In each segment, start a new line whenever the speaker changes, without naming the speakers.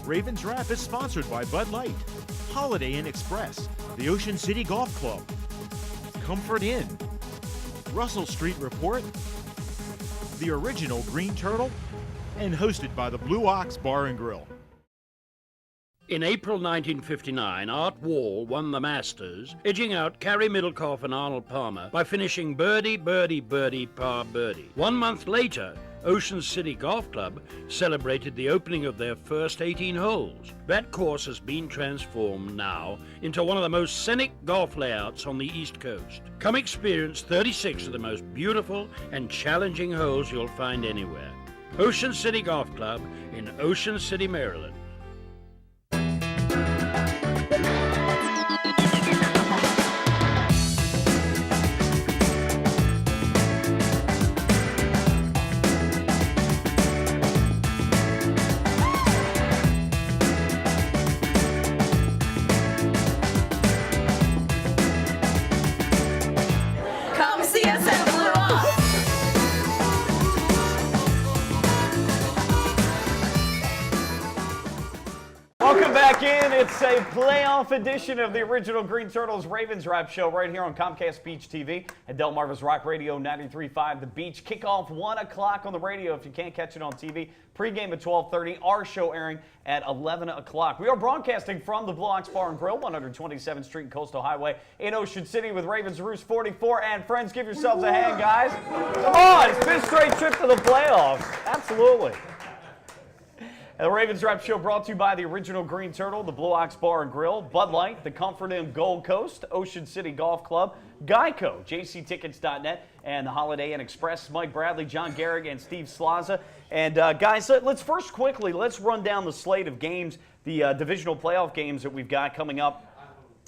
Ravens Wrap is sponsored by Bud Light, Holiday Inn Express, the Ocean City Golf Club, Comfort Inn, Russell Street Report, the original Green Turtle, and hosted by the Blue Ox Bar and Grill.
In April 1959, Art Wall won the Masters, edging out Carey Middlecoff and Arnold Palmer by finishing birdie, birdie, birdie, par birdie. 1 month later, Ocean City Golf Club celebrated the opening of their first 18 holes. That course has been transformed now into one of the most scenic golf layouts on the East Coast. Come experience 36 of the most beautiful and challenging holes you'll find anywhere. Ocean City Golf Club in Ocean City, Maryland.
Welcome back in. It's a playoff edition of the original Green Turtles Ravens Wrap Show right here on Comcast Beach TV and Delmarva's Rock Radio 93.5 The Beach. Kickoff 1 o'clock on the radio if you can't catch it on TV. Pre-game at 12:30. Our show airing at 11 o'clock. We are broadcasting from the Blue Ox Bar and Grill, 127th Street and Coastal Highway in Ocean City with Ravens Roost 44. And friends, give yourselves a hand, guys. Come on, it's fifth straight trip to the playoffs. Absolutely. The Ravens Wrap Show brought to you by the original Green Turtle, the Blue Ox Bar and Grill, Bud Light, the Comfort Inn Gold Coast, Ocean City Golf Club, Geico, jctickets.net, and the Holiday Inn Express. Mike Bradley, John Gehrig, and Steve Slaza. And guys, let's first quickly, let's run down the slate of games, the divisional playoff games that we've got coming up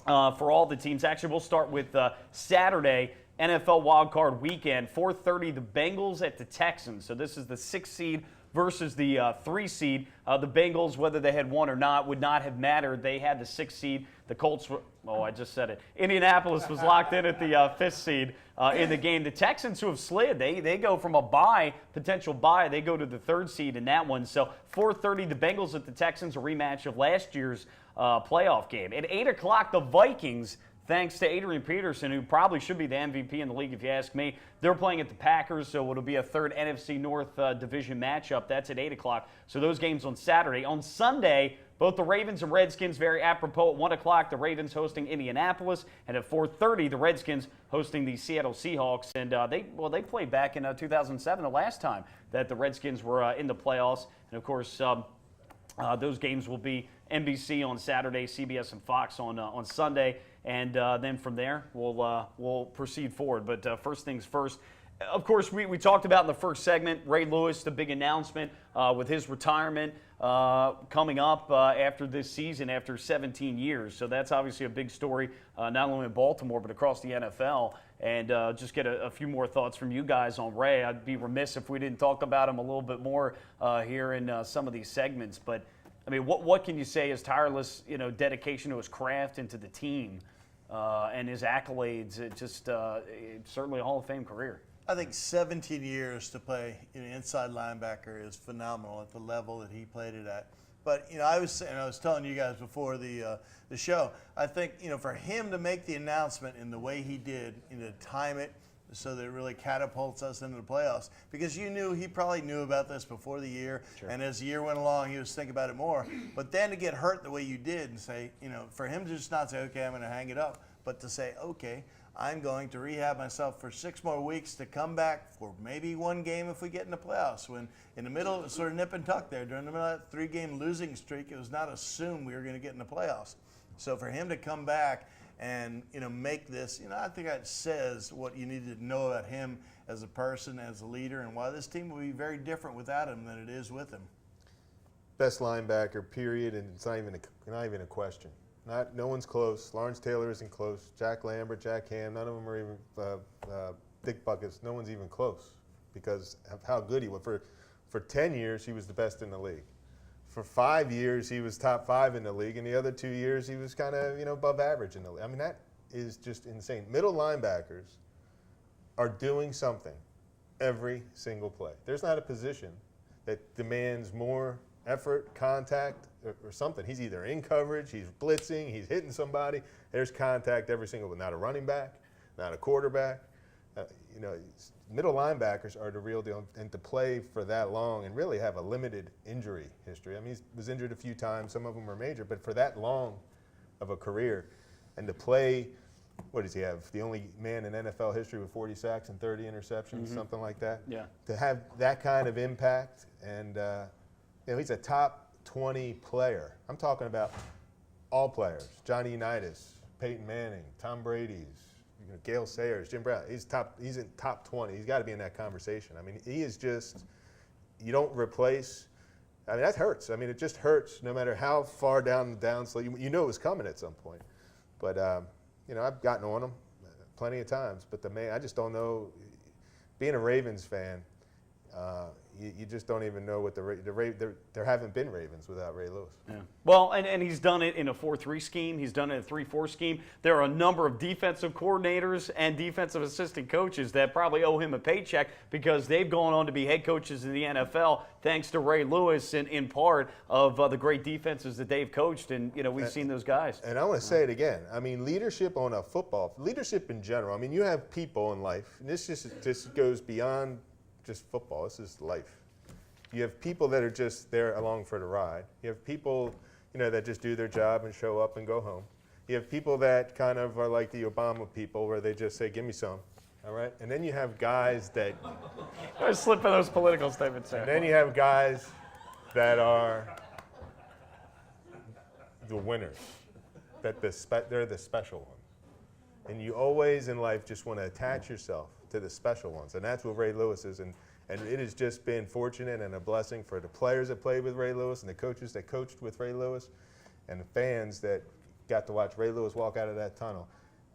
for all the teams. Actually, we'll start with Saturday, NFL Wildcard Weekend, 4:30, the Bengals at the Texans. So this is the 6th seed versus the 3 seed. The Bengals, whether they had won or not, would not have mattered. They had the 6th seed. The Colts were, I just said it. Indianapolis was locked in at the 5th seed in the game. The Texans, who have slid, they go from a potential bye, they go to the 3rd seed in that one. So 4:30, the Bengals at the Texans, a rematch of last year's playoff game. At 8 o'clock, the Vikings, thanks to Adrian Peterson, who probably should be the MVP in the league if you ask me. They're playing at the Packers, so it'll be a 3rd NFC North division matchup. That's at 8 o'clock. So those games on Saturday. On Sunday, both the Ravens and Redskins, very apropos, at 1 o'clock, the Ravens hosting Indianapolis, and at 4:30, the Redskins hosting the Seattle Seahawks. And they played back in 2007, the last time that the Redskins were in the playoffs. And, of course, those games will be NBC on Saturday, CBS and Fox on Sunday. And then from there, we'll proceed forward. But first things first, of course, we talked about in the first segment, Ray Lewis, the big announcement with his retirement coming up after this season, after 17 years. So that's obviously a big story, not only in Baltimore, but across the NFL. And just get a few more thoughts from you guys on Ray. I'd be remiss if we didn't talk about him a little bit more here in some of these segments. But I mean, what can you say his tireless, dedication to his craft and to the team and his accolades? It just certainly a Hall of Fame career.
I think 17 years to play inside linebacker is phenomenal at the level that he played it at. But I was telling you guys before the show, I think for him to make the announcement in the way he did, to time it so that it really catapults us into the playoffs, because he probably knew about this before the year, sure. And as the year went along, he was thinking about it more. But then to get hurt the way you did and say, for him to just not say, okay, I'm going to hang it up, but to say, okay, I'm going to rehab myself for 6 more weeks to come back for maybe 1 game if we get in the playoffs. When in the middle, sort of nip and tuck there, during the middle of that 3-game losing streak, it was not assumed we were going to get in the playoffs. So for him to come back and make this, I think that says what you need to know about him as a person, as a leader, and why this team will be very different without him than it is with him.
Best linebacker, period, and it's not even a question. No one's close. Lawrence Taylor isn't close. Jack Lambert, Jack Ham, none of them are even Dick Buckets. No one's even close because of how good he was. For 10 years, he was the best in the league. For 5 years, he was top 5 in the league, and the other 2 years, he was kind of above average in the league. I mean, that is just insane. Middle linebackers are doing something every single play. There's not a position that demands more effort, contact, or something. He's either in coverage, he's blitzing, he's hitting somebody. There's contact every single one. Not a running back, not a quarterback. Middle linebackers are the real deal, and to play for that long and really have a limited injury history. I mean, he was injured a few times. Some of them were major, but for that long of a career, and to play, what does he have? The only man in NFL history with 40 sacks and 30 interceptions, something like that.
Yeah.
To have that kind of impact, and he's a top 20 player. I'm talking about all players: Johnny Unitas, Peyton Manning, Tom Brady's. Gale Sayers, Jim Brown, he's in top 20. He's got to be in that conversation. I mean, he is just, you don't replace, I mean, that hurts. I mean, it just hurts no matter how far down the downslope. You know it was coming at some point. But, I've gotten on him plenty of times. But I just don't know, being a Ravens fan, you just don't even know what there haven't been Ravens without Ray Lewis.
Yeah. Well, and he's done it in a 4-3 scheme. He's done it in a 3-4 scheme. There are a number of defensive coordinators and defensive assistant coaches that probably owe him a paycheck because they've gone on to be head coaches in the NFL thanks to Ray Lewis in part of the great defenses that they've coached. And, we've seen those guys.
And I want to say it again. I mean, leadership on a football, leadership in general. I mean, you have people in life, and this goes beyond just football. This is life. You have people that are just there along for the ride. You have people, that just do their job and show up and go home. You have people that kind of are like the Obama people where they just say, give me some, all right? And then you have guys that...
I slip of those political statements there.
And then you have guys that are the winners, that they're the special ones. And you always in life just want to attach yourself to the special ones. And that's what Ray Lewis is. And it has just been fortunate and a blessing for the players that played with Ray Lewis and the coaches that coached with Ray Lewis and the fans that got to watch Ray Lewis walk out of that tunnel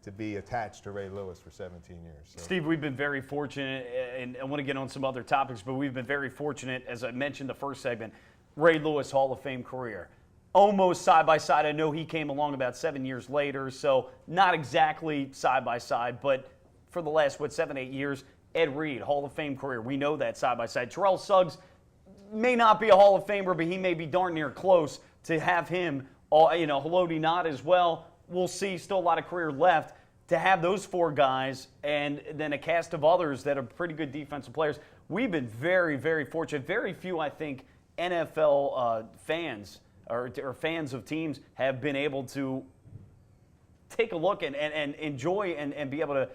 to be attached to Ray Lewis for 17 years. So.
Steve, we've been very fortunate, and I want to get on some other topics, but we've been very fortunate, as I mentioned the first segment, Ray Lewis Hall of Fame career. Almost side by side. I know he came along about 7 years later, so not exactly side by side, but for the last, 7, 8 years, Ed Reed, Hall of Fame career. We know that side by side. Terrell Suggs may not be a Hall of Famer, but he may be darn near close. To have him, Haloti not as well. We'll see. Still a lot of career left. To have those four guys and then a cast of others that are pretty good defensive players, we've been very, very fortunate. Very few, I think, NFL fans or fans of teams have been able to take a look and enjoy and be able to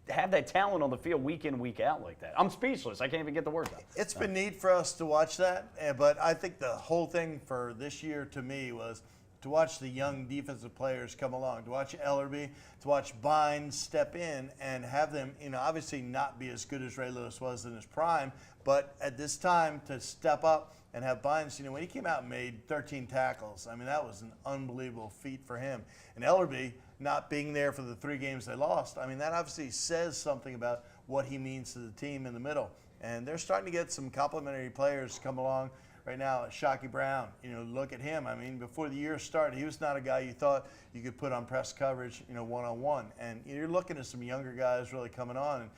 have that talent on the field week in, week out like that. I'm speechless. I can't even get the words out.
It's been neat for us to watch that, but I think the whole thing for this year to me was to watch the young defensive players come along, to watch Ellerbe, to watch Bynes step in and have them, obviously not be as good as Ray Lewis was in his prime, but at this time to step up and have Bynes, when he came out and made 13 tackles, I mean, that was an unbelievable feat for him. And Ellerbe not being there for the 3 games they lost, I mean, that obviously says something about what he means to the team in the middle. And they're starting to get some complimentary players come along right now. Shockey Brown, look at him. I mean, before the year started, he was not a guy you thought you could put on press coverage, one-on-one. And you're looking at some younger guys really coming on. And,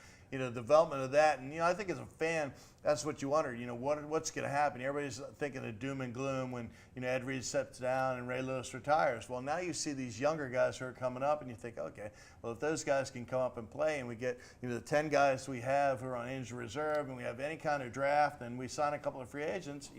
development of that. And, I think as a fan, that's what you wonder, what's going to happen. Everybody's thinking of doom and gloom when, Ed Reed steps down and Ray Lewis retires. Well, now you see these younger guys who are coming up and you think, okay, well, if those guys can come up and play and we get, the 10 guys we have who are on injury reserve and we have any kind of draft and we sign a couple of free agents,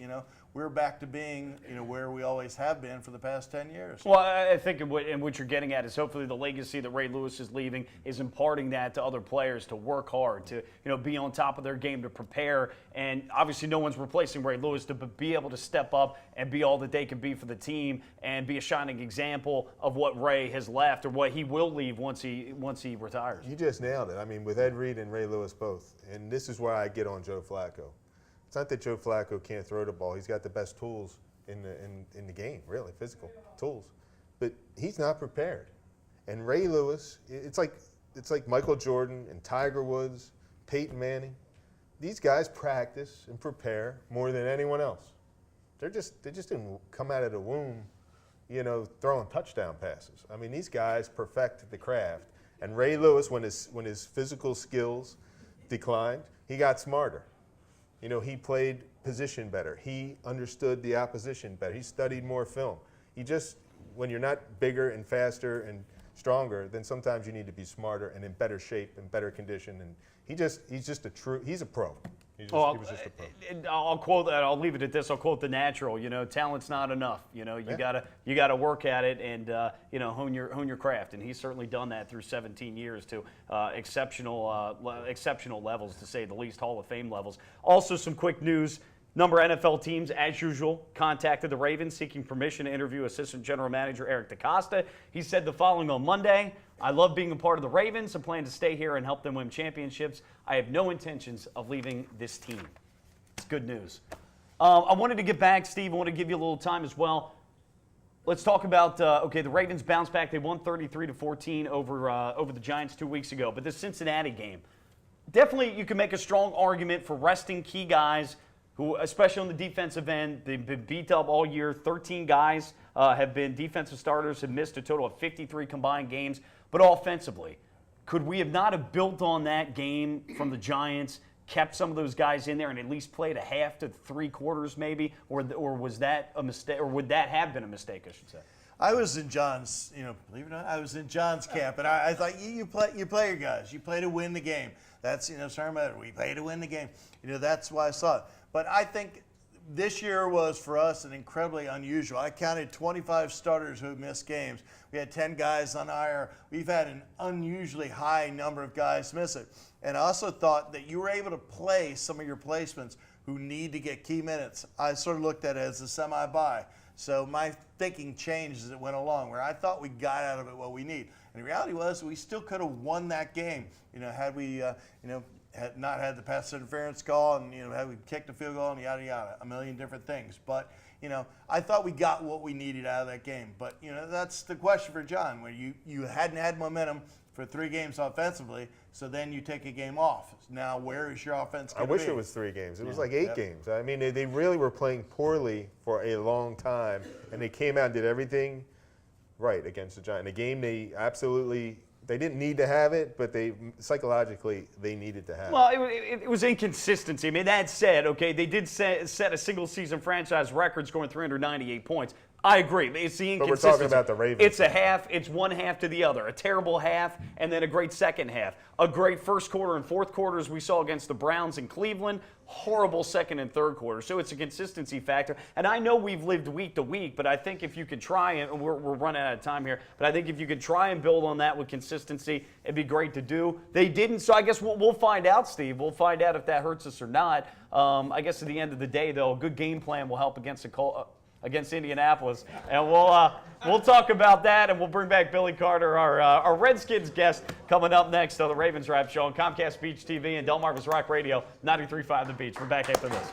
we're back to being, where we always have been for the past 10 years.
Well, I think what you're getting at is hopefully the legacy that Ray Lewis is leaving is imparting that to other players to work hard, to, be on top of their game, to prepare. And obviously no one's replacing Ray Lewis, to be able to step up and be all that they can be for the team and be a shining example of what Ray has left or what he will leave once he retires.
You just nailed it. I mean, with Ed Reed and Ray Lewis both. And this is where I get on Joe Flacco. It's not that Joe Flacco can't throw the ball. He's got the best tools in the game, really, physical tools. But he's not prepared. And Ray Lewis, it's like Michael Jordan and Tiger Woods, Peyton Manning. These guys practice and prepare more than anyone else. They just didn't come out of the womb, throwing touchdown passes. I mean, these guys perfect the craft. And Ray Lewis, when his physical skills declined, he got smarter. You know, he played position better. He understood the opposition better. He studied more film. He just, when you're not bigger and faster and stronger, then sometimes you need to be smarter and in better shape and better condition. And he's a pro. He was just a pro.
I'll quote that. I'll leave it at this. I'll quote the natural. You know, talent's not enough. You know, you gotta work at it and you know, hone your craft. And he's certainly done that through 17 years to exceptional levels, to say the least, Hall of Fame levels. Also, some quick news. Number of NFL teams, as usual, contacted the Ravens seeking permission to interview Assistant General Manager Eric DeCosta. He said the following on Monday: "I love being a part of the Ravens. I plan to stay here and help them win championships. I have no intentions of leaving this team." It's good news. I wanted to get back, Steve. I want to give you a little time as well. Let's talk about, the Ravens bounced back. They won 33-14 over the Giants 2 weeks ago. But this Cincinnati game, definitely you can make a strong argument for resting key guys who, especially on the defensive end, they've been beat up all year. 13 guys have been defensive starters, have missed a total of 53 combined games. But offensively, could we have not have built on that game from the Giants, kept some of those guys in there, and at least played a half to 3 quarters maybe? Or was that a mistake, or would that have been a mistake, I should say?
I was in John's, believe it or not, I was in John's camp, and I thought you play your guys. You play to win the game. That's, sorry about it. We play to win the game. That's why I saw it. But I think this year was, for us, an incredibly unusual. I counted 25 starters who missed games. We had 10 guys on IR. We've had an unusually high number of guys miss it. And I also thought that you were able to play some of your placements who need to get key minutes. I sort of looked at it as a semi-bye. So my thinking changed as it went along, where I thought we got out of it what we need. And the reality was we still could have won that game, had we, had not had the pass interference call, and had we kicked the field goal and yada yada, a million different things. But I thought we got what we needed out of that game. But that's the question for John, where you hadn't had momentum for 3 games offensively, so then you take a game off. Now where is your offense going to be?
I wish it was 3 games. It was like 8 games. I mean, they really were playing poorly for a long time, and they came out and did everything right against the Giants. In a game they didn't need to have it, but psychologically they needed to have it.
Well, it was inconsistency. I mean, that said, they did set a single-season franchise record scoring 398 points. I agree. It's the inconsistency.
But we're talking about the Ravens.
It's a half. It's one half to the other. A terrible half and then a great second half. A great first quarter and fourth quarters we saw against the Browns in Cleveland. Horrible second and third quarter. So it's a consistency factor. And I know we've lived week to week, but I think if you could try, and we're running out of time here, but I think if you could try and build on that with consistency, it'd be great to do. They didn't, so I guess we'll find out, Steve. We'll find out if that hurts us or not. I guess at the end of the day, though, a good game plan will help against Indianapolis, and we'll talk about that, and we'll bring back Billy Carter, our Redskins guest, coming up next on the Ravens Wrap Show on Comcast Beach TV and Delmarva's Rock Radio 93.5 The Beach. We're back after this.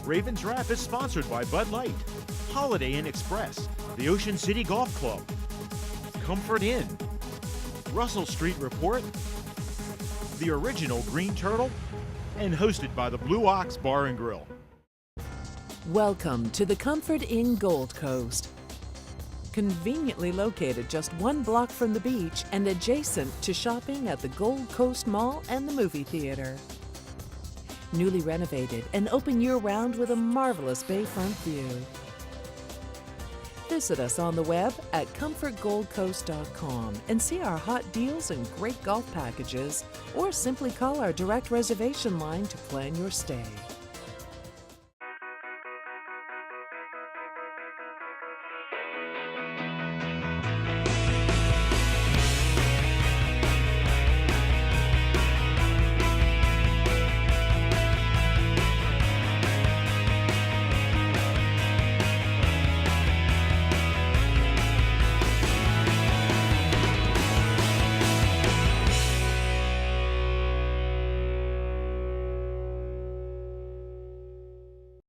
Ravens Wrap is sponsored by Bud Light, Holiday Inn Express, the Ocean City Golf Club, Comfort Inn, Russell Street Report, the original Green Turtle, and hosted by the Blue Ox Bar and Grill.
Welcome to the Comfort Inn Gold Coast. Conveniently located just 1 block from the beach and adjacent to shopping at the Gold Coast Mall and the movie theater. Newly renovated and open year-round with a marvelous bayfront view. Visit us on the web at comfortgoldcoast.com and see our hot deals and great golf packages, or simply call our direct reservation line to plan your stay.